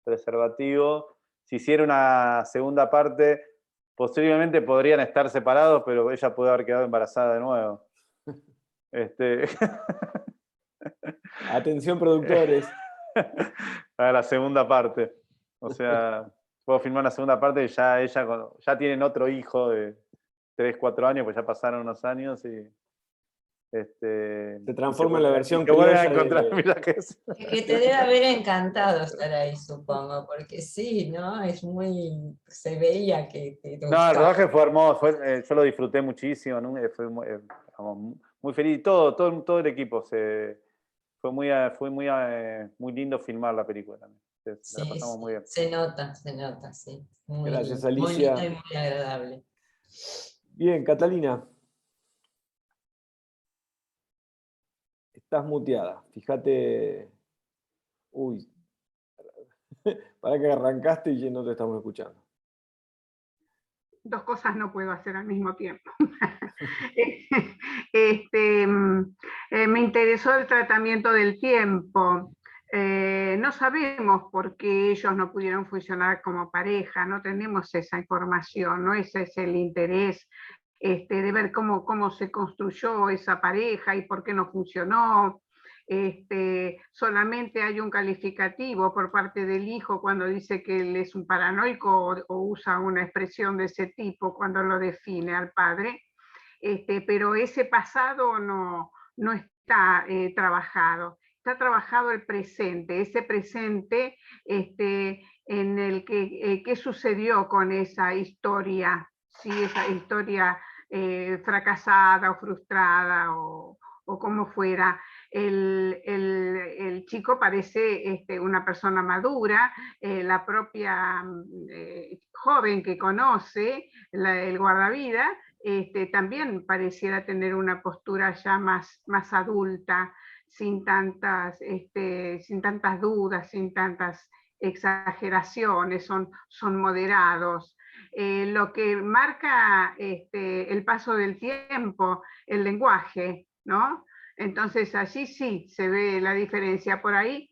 preservativo. Si hiciera una segunda parte, posiblemente podrían estar separados, pero ella puede haber quedado embarazada de nuevo. Atención, productores. A la segunda parte. O sea, puedo filmar una segunda parte y ya ya tienen otro hijo de 3, 4 años, pues ya pasaron unos años y Se transforma en la versión que vuelven a criolla encontrar, de... mira que es. Es que te debe haber encantado estar ahí, supongo, porque sí, ¿no? Es muy, se veía que te No, el gustaba. rodaje fue hermoso, yo lo disfruté muchísimo, ¿no? Fue muy feliz, todo el equipo fue muy lindo filmar la película también. La Sí, pasamos muy bien. se nota, sí. Gracias, Muy lindo Alicia. y muy agradable. Bien, Catalina. Estás muteada. Fíjate. Uy, para que arrancaste y no te estamos escuchando. Dos cosas no puedo hacer al mismo tiempo. Me interesó el tratamiento del tiempo. No sabemos por qué ellos no pudieron funcionar como pareja, no tenemos esa información, ¿no? Ese es el interés de ver cómo se construyó esa pareja y por qué no funcionó. Solamente hay un calificativo por parte del hijo cuando dice que él es un paranoico o usa una expresión de ese tipo cuando lo define al padre, pero ese pasado no está trabajado. Está trabajado el presente, ese presente en el que qué sucedió con esa historia, ¿sí? Esa historia fracasada o frustrada o como fuera. El chico parece una persona madura, la propia joven que conoce, el guardavidas, también pareciera tener una postura ya más adulta, sin tantas dudas, sin tantas exageraciones, son moderados. Lo que marca el paso del tiempo, el lenguaje, ¿no? Entonces allí sí se ve la diferencia. Por ahí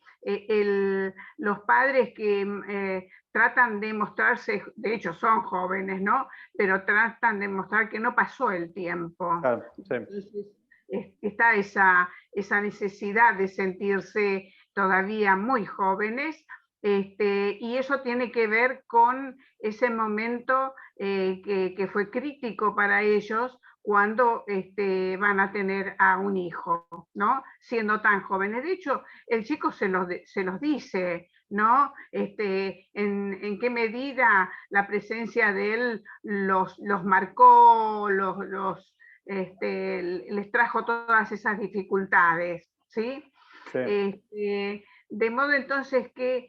los padres que tratan de mostrarse, de hecho son jóvenes, ¿no? Pero tratan de mostrar que no pasó el tiempo. Claro, sí. Entonces, está esa necesidad de sentirse todavía muy jóvenes, y eso tiene que ver con ese momento que fue crítico para ellos cuando van a tener a un hijo, ¿no? Siendo tan jóvenes. De hecho, el chico se los dice, ¿no? En qué medida la presencia de él los marcó, les trajo todas esas dificultades, ¿sí? Sí. De modo entonces que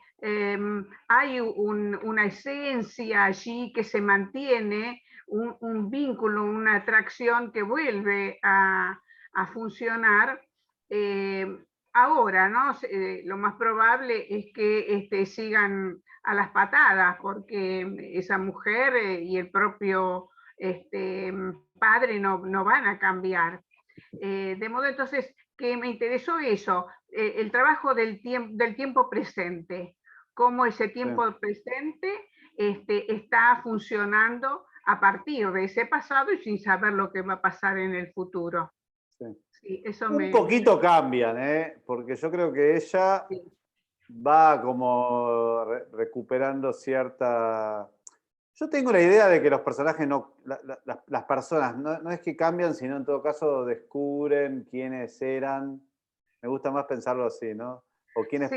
hay una esencia allí que se mantiene, un vínculo, una atracción que vuelve a funcionar. Ahora, ¿no? Lo más probable es que sigan a las patadas, porque esa mujer y el propio padre no van a cambiar. De modo entonces que me interesó eso, el trabajo del tiempo presente, cómo ese tiempo presente está funcionando a partir de ese pasado y sin saber lo que va a pasar en el futuro. Sí. Sí, eso un poquito cambian, porque yo creo que ella va como recuperando cierta... Yo tengo la idea de que los personajes, las personas, no es que cambian, sino en todo caso descubren quiénes eran. Me gusta más pensarlo así, ¿no? O quiénes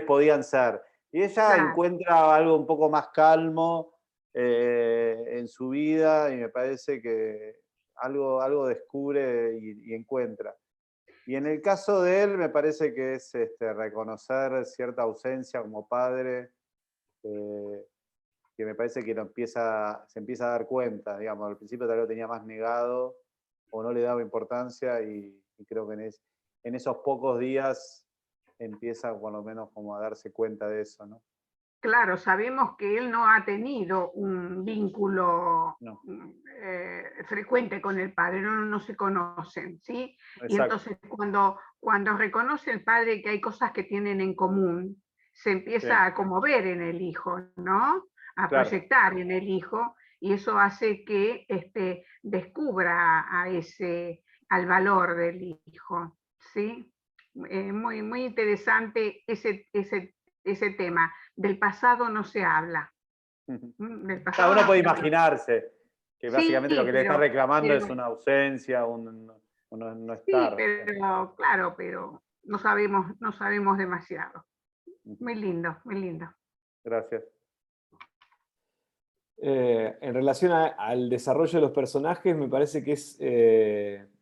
podían ser. Y ella encuentra algo un poco más calmo en su vida y me parece que algo descubre y encuentra. Y en el caso de él me parece que es reconocer cierta ausencia como padre, que me parece que se empieza a dar cuenta, digamos, al principio tal vez lo tenía más negado o no le daba importancia y creo que en esos pocos días empieza por lo menos como a darse cuenta de eso, ¿no? Claro, sabemos que él no ha tenido un vínculo frecuente con el padre, no se conocen, ¿sí? Exacto. Y entonces cuando reconoce el padre que hay cosas que tienen en común, se empieza a como ver en el hijo, ¿no? A proyectar en el hijo, y eso hace que descubra al valor del hijo, ¿sí? Muy, muy interesante ese tema. Del pasado no se habla. Del Cada pasado uno no puede sé. imaginarse que Sí, básicamente lo que le está reclamando pero- es una ausencia, un no sí, estar. pero claro, pero no sabemos demasiado. Muy lindo, muy lindo. Gracias. En relación al desarrollo de los personajes, me parece que es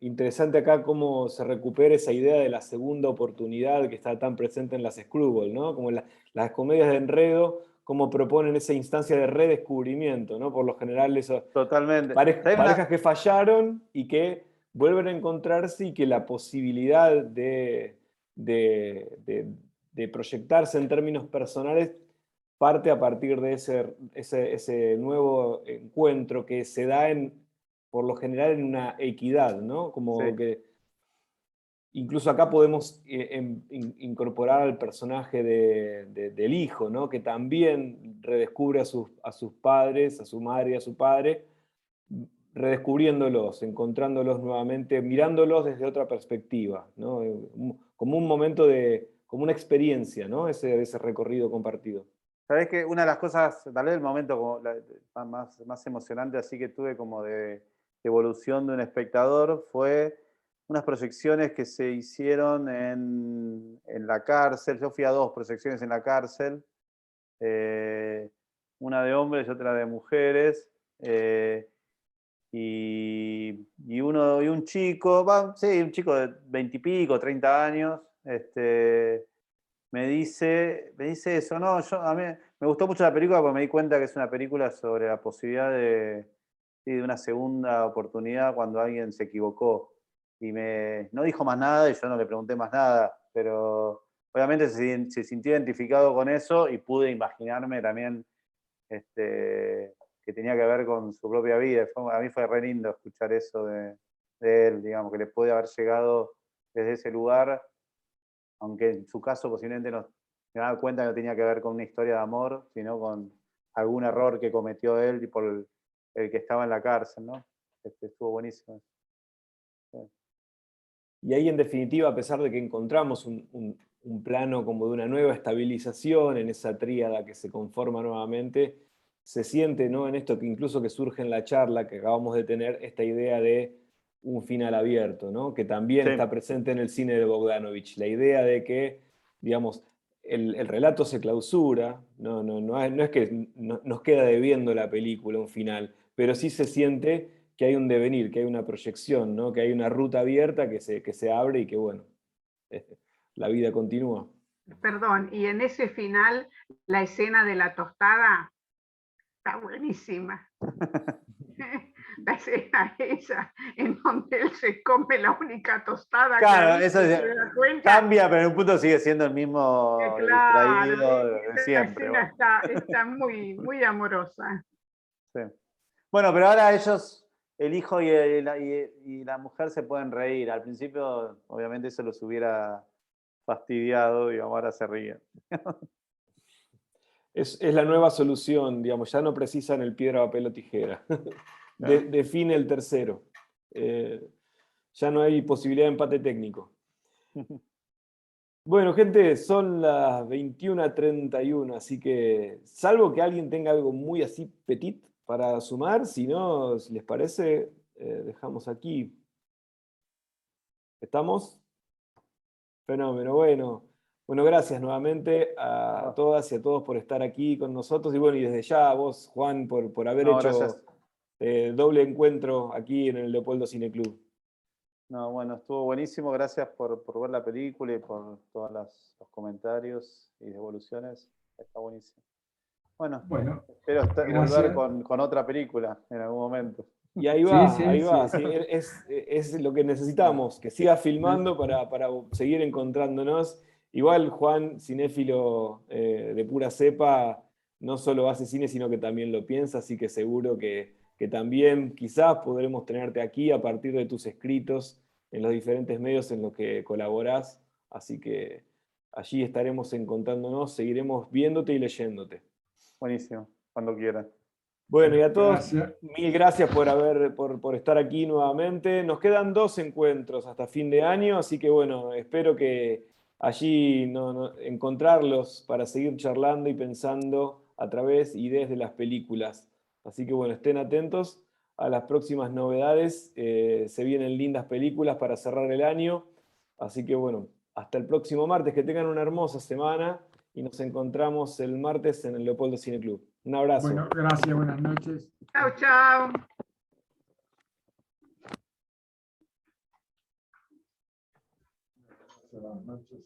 interesante acá cómo se recupera esa idea de la segunda oportunidad que está tan presente en las Screwball, ¿no? Como las comedias de enredo, cómo proponen esa instancia de redescubrimiento, ¿no? Por lo general, Totalmente. parejas que fallaron y que vuelven a encontrarse y que la posibilidad de proyectarse en términos personales parte a partir de ese nuevo encuentro que se da por lo general en una equidad, ¿no? Como Sí. que incluso acá podemos incorporar al personaje del hijo, ¿no? Que también redescubre a sus padres, a su madre y a su padre, redescubriéndolos, encontrándolos nuevamente, mirándolos desde otra perspectiva, ¿no? Como un momento como una experiencia, ¿no? Ese recorrido compartido. Sabés que una de las cosas, tal vez el momento como más emocionante así que tuve como de evolución de un espectador fue unas proyecciones que se hicieron en la cárcel. Yo fui a 2 proyecciones en la cárcel, una de hombres y otra de mujeres. Y un chico, un chico de 20 y pico, 30 años, me dice eso, ¿no? A mí me gustó mucho la película porque me di cuenta que es una película sobre la posibilidad de una segunda oportunidad cuando alguien se equivocó. Y no dijo más nada y yo no le pregunté más nada, pero obviamente se sintió identificado con eso y pude imaginarme también que tenía que ver con su propia vida. A mí fue re lindo escuchar eso de él, digamos, que le puede haber llegado desde ese lugar, aunque en su caso posiblemente no me daba cuenta que no tenía que ver con una historia de amor, sino con algún error que cometió él y por el que estaba en la cárcel, ¿no? Estuvo buenísimo. Sí. Y ahí, en definitiva, a pesar de que encontramos un plano como de una nueva estabilización en esa tríada que se conforma nuevamente, se siente, ¿no? En esto que incluso que surge en la charla que acabamos de tener, esta idea de un final abierto, ¿no? Que también Sí. está presente en el cine de Bogdanovich. La idea de que, digamos, el relato se clausura, no es que nos queda debiendo la película un final, pero sí se siente que hay un devenir, que hay una proyección, ¿no? Que hay una ruta abierta que se abre y que, bueno, la vida continúa. Perdón, y en ese final, la escena de la tostada está buenísima. La escena esa en donde él se come la única tostada. Claro, eso cambia, pero en un punto sigue siendo el mismo claro, distraído de siempre. La escena está muy, muy amorosa. Sí. Bueno, pero ahora ellos, el hijo y la mujer se pueden reír. Al principio, obviamente, eso los hubiera fastidiado, digamos, ahora se ríen. Es la nueva solución, digamos, ya no precisan el piedra, papel o tijera. Define el tercero. Ya no hay posibilidad de empate técnico. Bueno, gente, son las 21:31, así que, salvo que alguien tenga algo muy así petit para sumar, si no, si les parece, dejamos aquí. ¿Estamos? Fenómeno, bueno. Bueno, gracias nuevamente a todas y a todos por estar aquí con nosotros. Y bueno, y desde ya a vos, Juan, por haber hecho doble encuentro aquí en el Leopoldo Cine Club. No, bueno, estuvo buenísimo. Gracias por ver la película y por todos los comentarios y devoluciones. Está buenísimo. Bueno, espero volver con otra película en algún momento. Y ahí va. Sí, es lo que necesitamos, que siga filmando para seguir encontrándonos. Igual Juan, cinéfilo de pura cepa, no solo hace cine, sino que también lo piensa, así que seguro que también quizás podremos tenerte aquí a partir de tus escritos en los diferentes medios en los que colaborás. Así que allí estaremos encontrándonos, seguiremos viéndote y leyéndote. Buenísimo, cuando quieran. Bueno, y a todos, mil gracias por estar aquí nuevamente. Nos quedan 2 encuentros hasta fin de año, así que bueno, espero que allí encontrarlos para seguir charlando y pensando a través y desde las películas. Así que bueno, estén atentos a las próximas novedades. Se vienen lindas películas para cerrar el año. Así que bueno, hasta el próximo martes. Que tengan una hermosa semana y nos encontramos el martes en el Leopoldo Cine Club. Un abrazo. Bueno, gracias, buenas noches. Chao, chao. Buenas noches.